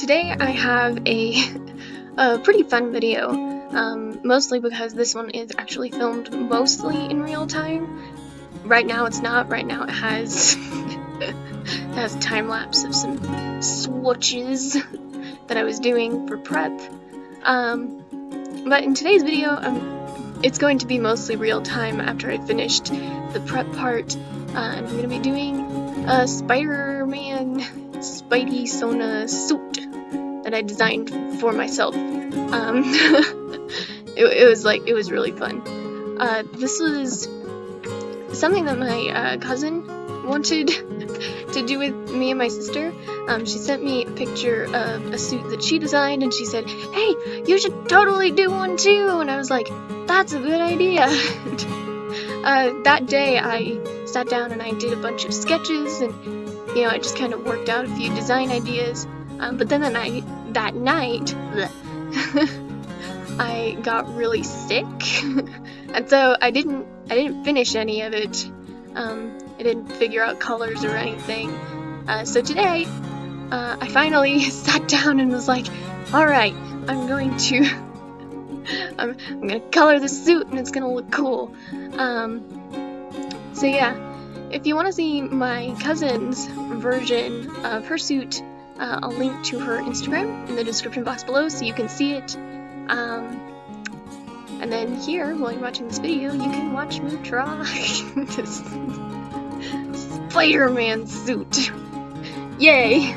today I have a pretty fun video, mostly because this one is actually filmed mostly in real time. Right now it's not. Right now it has it has a time lapse of some swatches that I was doing for prep. But in today's video, it's going to be mostly real time after I finished the prep part, and I'm going to be doing a Spider-Man spidey-sona suit that I designed for myself. It was really fun. This was something that my cousin wanted to do with me and my sister. She sent me a picture of a suit that she designed, and she said, "Hey, you should totally do one too." And I was like, "That's a good idea." That day I sat down and I did a bunch of sketches, and I just kind of worked out a few design ideas. But then that night, I got really sick, and so I didn't finish any of it. I didn't figure out colors or anything. So today, I finally sat down and was like, "All right, I'm going to color the suit, and it's gonna look cool." So yeah, if you want to see my cousin's version of her suit, I'll link to her Instagram in the description box below so you can see it. And then here, while you're watching this video, you can watch me draw this Spider-Man suit. Yay!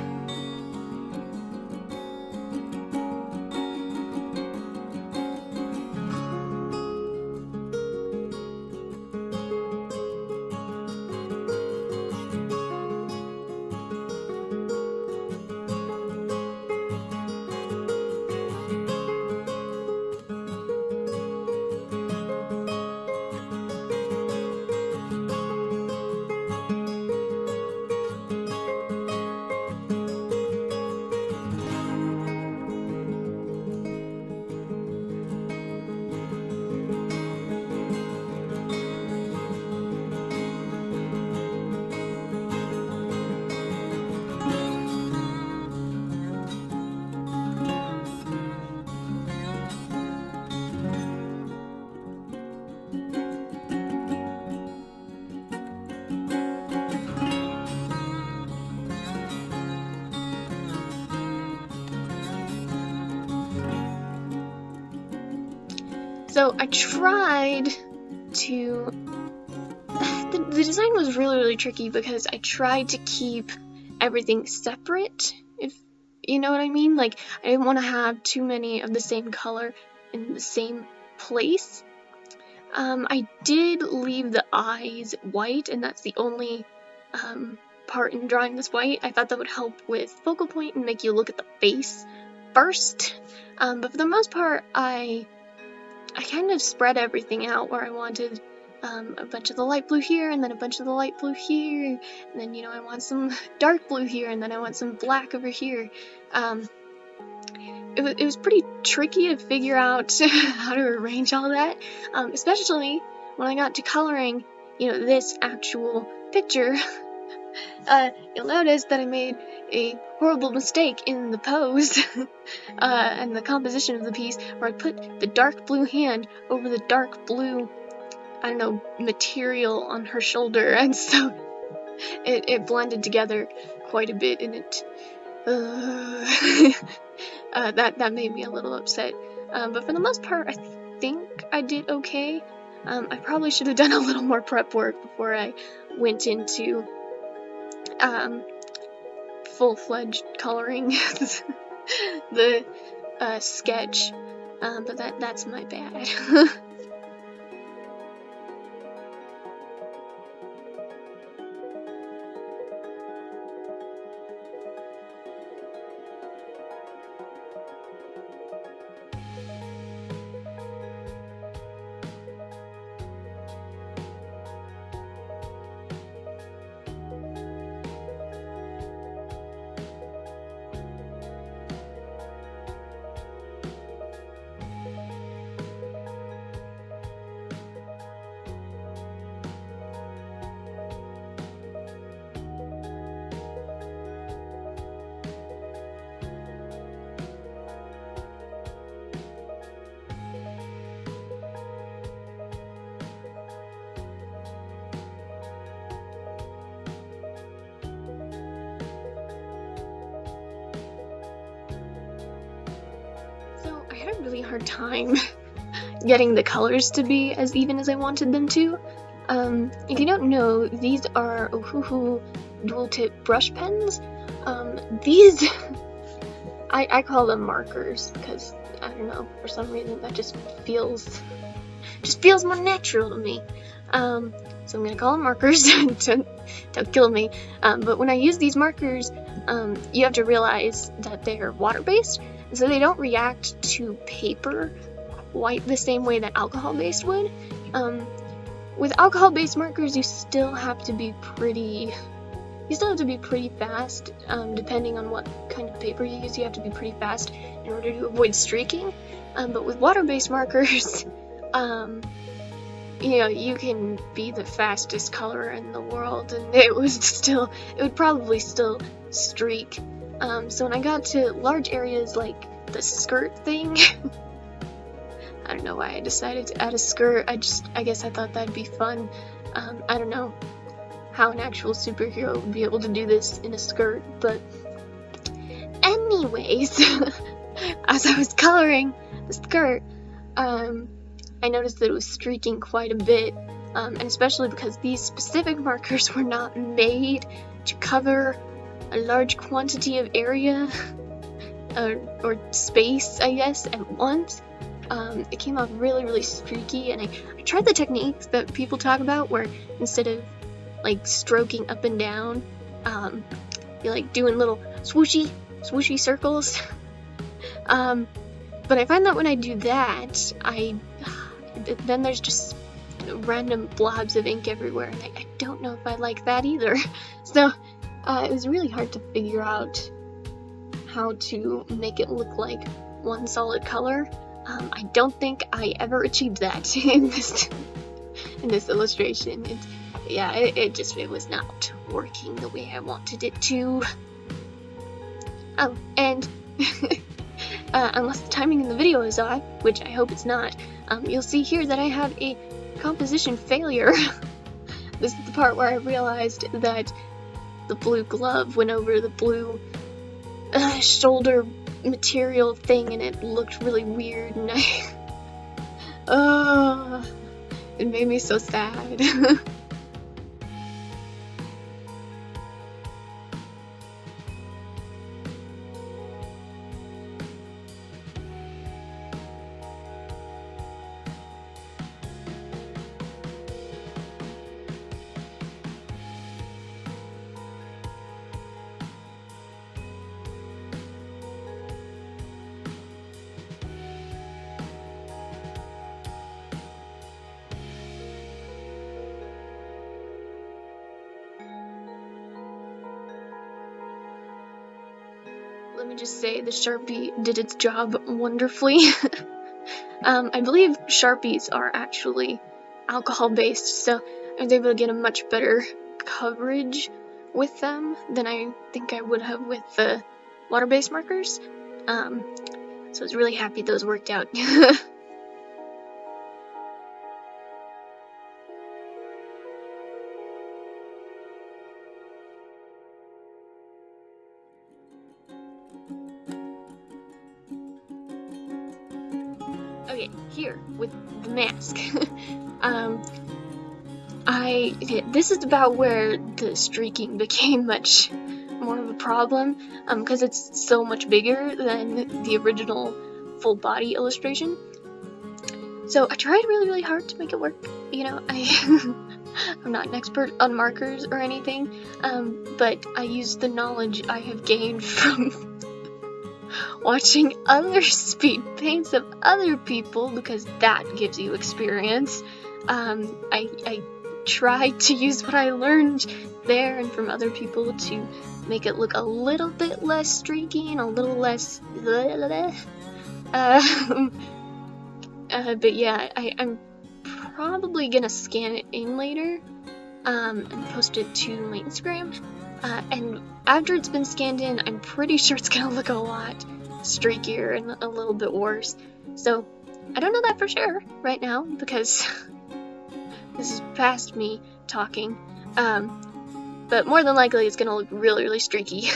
So I tried to... The design was really tricky because I tried to keep everything separate, if you know what I mean. Like, I didn't want to have too many of the same color in the same place. I did leave the eyes white, and that's the only part in drawing this white. I thought that would help with focal point and make you look at the face first. But for the most part, I kind of spread everything out where I wanted a bunch of the light blue here, and then a bunch of the light blue here, and then, I want some dark blue here, and then I want some black over here. It was pretty tricky to figure out how to arrange all that, especially when I got to coloring, this actual picture. You'll notice that I made a horrible mistake in the pose and the composition of the piece, where I put the dark blue hand over the dark blue, I don't know, material on her shoulder, and so it blended together quite a bit, and that made me a little upset. But for the most part, I think I did okay. I probably should have done a little more prep work before I went into full-fledged coloring the sketch, but that's my bad. had a really hard time getting the colors to be as even as I wanted them to. If you don't know, these are Ohuhu dual tip brush pens. These, I call them markers because, I don't know, for some reason that just feels more natural to me. So I'm gonna call them markers. Don't kill me. But when I use these markers, you have to realize that they're water-based, so they don't react to paper quite the same way that alcohol-based would. With alcohol-based markers, you still have to be pretty fast. Depending on what kind of paper you use, you have to be pretty fast in order to avoid streaking. But with water-based markers, you know, you can be the fastest colorer in the world and it would probably still streak. So when I got to large areas like the skirt thing, I don't know why I decided to add a skirt. I guess I thought that'd be fun. I don't know how an actual superhero would be able to do this in a skirt, but anyways, as I was coloring the skirt, I noticed that it was streaking quite a bit, and especially because these specific markers were not made to cover a large quantity of area or space, I guess, at once. It came out really, really streaky, and I tried the techniques that people talk about where instead of like stroking up and down, you're like doing little swooshy circles. But I find that when I do that, then there's just random blobs of ink everywhere, and I don't know if I like that either. So it was really hard to figure out how to make it look like one solid color. I don't think I ever achieved that in this illustration. It was not working the way I wanted it to. Oh, and unless the timing in the video is off, which I hope it's not, you'll see here that I have a composition failure. This is the part where I realized that the blue glove went over the blue shoulder material thing, and it looked really weird, and it made me so sad. Let me just say, the Sharpie did its job wonderfully. I believe Sharpies are actually alcohol-based, so I was able to get a much better coverage with them than I think I would have with the water-based markers. So I was really happy those worked out. Okay, here, with the mask. This is about where the streaking became much more of a problem, because it's so much bigger than the original full body illustration. So I tried really, really hard to make it work. You know, I'm not an expert on markers or anything, but I used the knowledge I have gained from watching other speed paints of other people, because that gives you experience. I tried to use what I learned there and from other people to make it look a little bit less streaky and a little less but yeah, I'm probably gonna scan it in later and post it to my Instagram, and after it's been scanned in, I'm pretty sure it's gonna look a lot streakier and a little bit worse. So I don't know that for sure right now, because this is past me talking, but more than likely it's gonna look really, really streaky.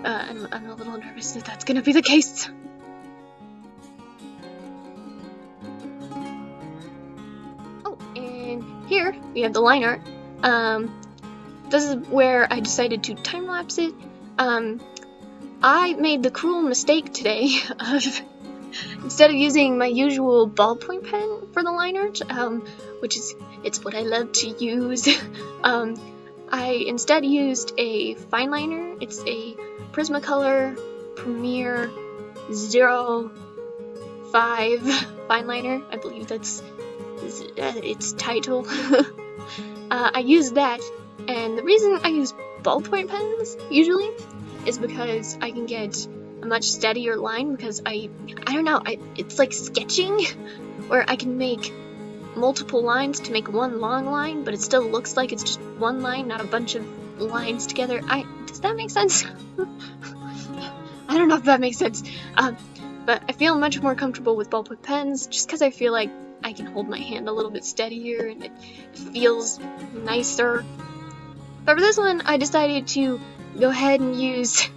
I'm a little nervous that that's gonna be the case. here we have the line art. This is where I decided to time-lapse it. I made the cruel mistake today of, instead of using my usual ballpoint pen for the line art, which is, it's what I love to use, I instead used a fine liner. It's a Prismacolor Premier 05 fine liner. I believe that's its title. I used that, and the reason I use ballpoint pens usually is because I can get a much steadier line, because I don't know, it's like sketching, where I can make multiple lines to make one long line, but it still looks like it's just one line, not a bunch of lines together. Does that make sense? I don't know if that makes sense, but I feel much more comfortable with ballpoint pens, just because I feel like I can hold my hand a little bit steadier, and it feels nicer. But for this one, I decided to go ahead and use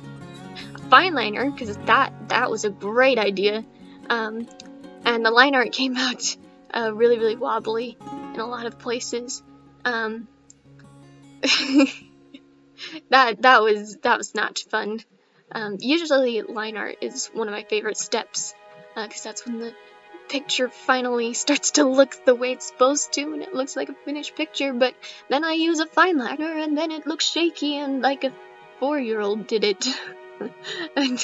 a fine liner, because that was a great idea, and the line art came out really, really wobbly in a lot of places. That was not fun. Usually line art is one of my favorite steps, because that's when the picture finally starts to look the way it's supposed to, and it looks like a finished picture. But then I use a fine liner, and then it looks shaky and like a 4-year-old did it. And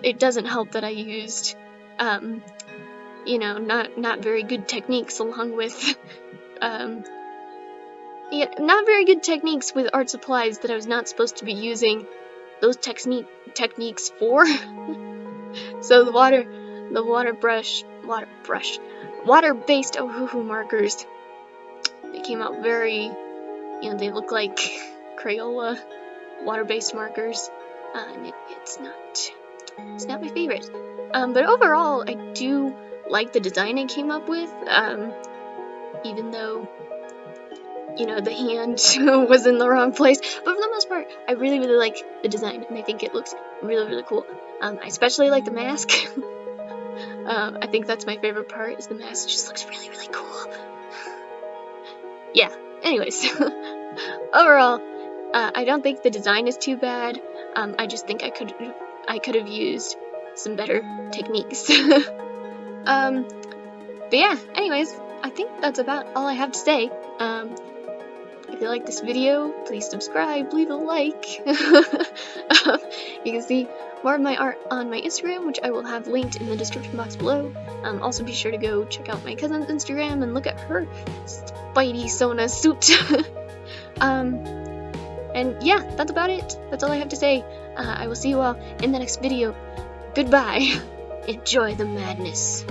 it doesn't help that I used you know, not very good techniques, along with not very good techniques with art supplies that I was not supposed to be using those techniques for. So the water-based ohuhumarkers, they came out very, you know, they look like Crayola water-based markers, and it's not my favorite. But overall, I do like the design I came up with, even though, you know, the hand was in the wrong place. But for the most part, I really, really like the design, and I think it looks really, really cool. I especially like the mask. I think that's my favorite part, is the mask. It just looks really, really cool. Yeah, anyways. Overall, I don't think the design is too bad. I just think I could have used some better techniques. But yeah, anyways, I think that's about all I have to say. If you like this video, please subscribe, leave a like. You can see more of my art on my Instagram, which I will have linked in the description box below. Also be sure to go check out my cousin's Instagram and look at her spidey-sona suit. And yeah, that's about it. That's all I have to say. I will see you all in the next video. Goodbye. Enjoy the madness.